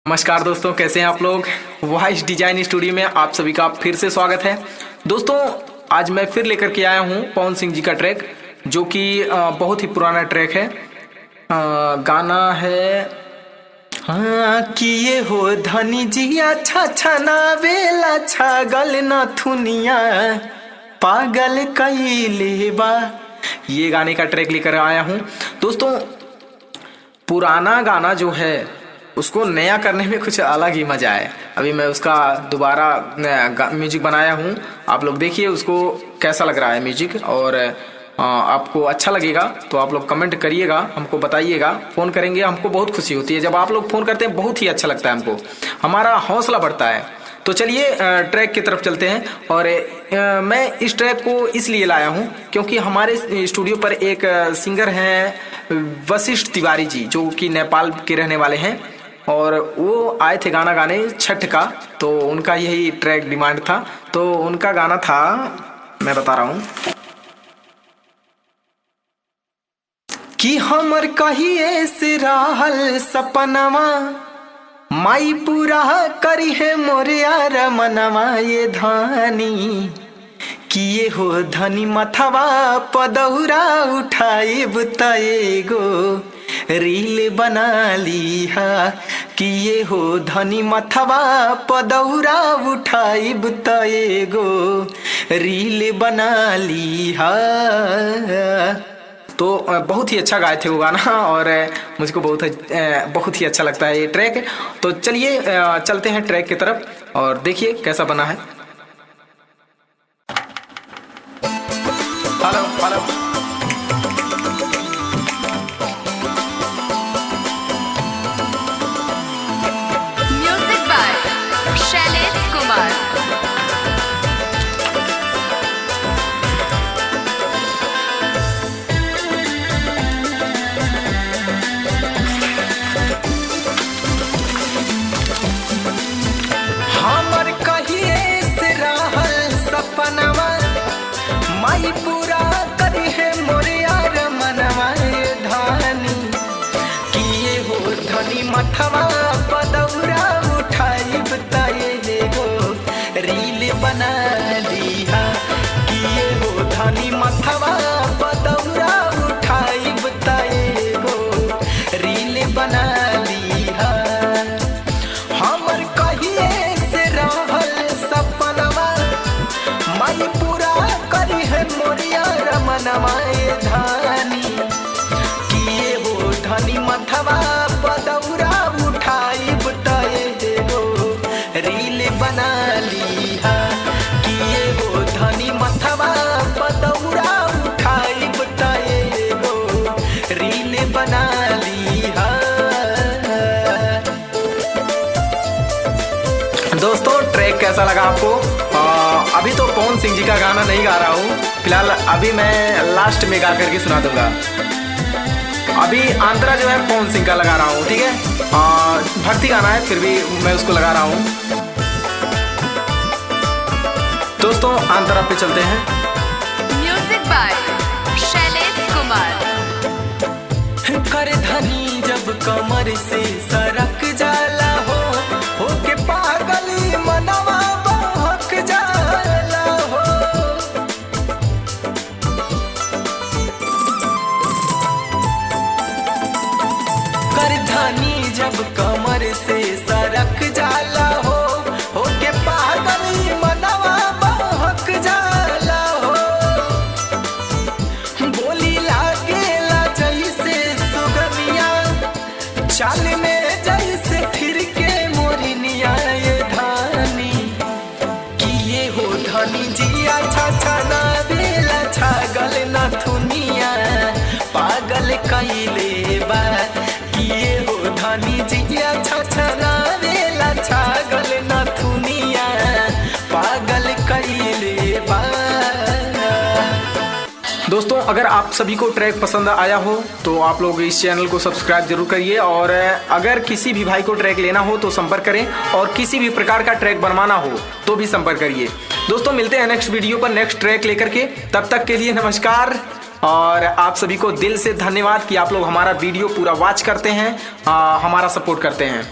नमस्कार दोस्तों, कैसे हैं आप लोग। वॉइस डिजाइन स्टूडियो में आप सभी का फिर से स्वागत है। दोस्तों आज मैं फिर लेकर के आया हूं पवन सिंह जी का ट्रैक, जो कि बहुत ही पुराना ट्रैक है। गाना है हाँ किए हो धनी जिया छछना वेला छागल नथुनिया पागल कइले बा। ये गाने का ट्रैक लेकर आया हूं। दोस्तों पुराना गाना जो है उसको नया करने में कुछ अलग ही मजा है। अभी मैं उसका दोबारा म्यूजिक बनाया हूँ, आप लोग देखिए उसको कैसा लग रहा है म्यूजिक। और आपको अच्छा लगेगा तो आप लोग कमेंट करिएगा, हमको बताइएगा, फ़ोन करेंगे। हमको बहुत खुशी होती है जब आप लोग फ़ोन करते हैं, बहुत ही अच्छा लगता है हमको, हमारा हौसला बढ़ता है। तो चलिए ट्रैक की तरफ चलते हैं। और मैं इस ट्रैक को इसलिए लाया हूँ क्योंकि हमारे स्टूडियो पर एक सिंगर हैं वशिष्ठ तिवारी जी, जो कि नेपाल के रहने वाले हैं। और वो आए थे गाना गाने छठ का, तो उनका यही ट्रैक डिमांड था। तो उनका गाना था, मैं बता रहा हूँ कि हमर कहिए से रहल सपनवा माई पूरा करी है मोरिया मनवा ये धानी किए हो धनी मथवा पदौरा उठाई बुताएगो रील बना लिहा। किए हो धनी मथवा पदौरा उठाई बुताएगो रील बना लिहा। तो बहुत ही अच्छा गाए थे वो गाना और मुझको बहुत ही अच्छा लगता है ये ट्रैक। तो चलिए चलते हैं ट्रैक की तरफ और देखिए कैसा बना है। Hello hello music by Shailesh Kumar. हमर कहिए से रहल सपनवा माई पूरा करी है मोरिया मनवा ये धानी किए हो धनी मथवा पदौरा उठाई बताए हो रील बना लिहा। किए हो धनी मथवा पदौरा उठाई बताए हो रील बना लिहा। हमर कहिए से रहल सपनवा माई पूरा करी है मोरिया मनवा ये धानी किए हो धनी मथवा पदौरा उठाई बताए हो रील बना लिहा। किए हो धनी मथवा पदौरा उठाई बताए हो रील बना लिहा। दोस्तों ट्रैक कैसा लगा आपको। अभी तो पवन सिंह जी का गाना नहीं गा रहा हूँ फिलहाल, अभी मैं लास्ट में गा करके सुना दूंगा। अभी आंतरा जो है पवन सिंह का लगा रहा हूँ, ठीक है। भक्ति गाना है फिर भी मैं उसको लगा रहा हूँ। दोस्तों आंतरा पे चलते हैं। Music by Shailesh Kumar. कर धनी जब कमर से सरक जाला हो के पागली मनवा बहक जाला हो। कर धनी जब कमर से सरक जाला हो के पागली मनवा बहक जाला हो। बोली लागेला जैसे सुगमिया चाल में जैसे फिर के मोरिनिया ये धानी किए हो धनी जिया छछना बेला छागल नथुनिया पागल कइले बा। किए हो धनी जिया छछना बेला छागल नथुनिया पागल कइले बा। दोस्तों अगर आप सभी को ट्रैक पसंद आया हो तो आप लोग इस चैनल को सब्सक्राइब जरूर करिए। और अगर किसी भी भाई को ट्रैक लेना हो तो संपर्क करें, और किसी भी प्रकार का ट्रैक बनवाना हो तो भी संपर्क करिए। दोस्तों मिलते हैं नेक्स्ट वीडियो पर नेक्स्ट ट्रैक लेकर के, तब तक के लिए नमस्कार। और आप सभी को दिल से धन्यवाद कि आप लोग हमारा वीडियो पूरा वॉच करते हैं, हमारा सपोर्ट करते हैं।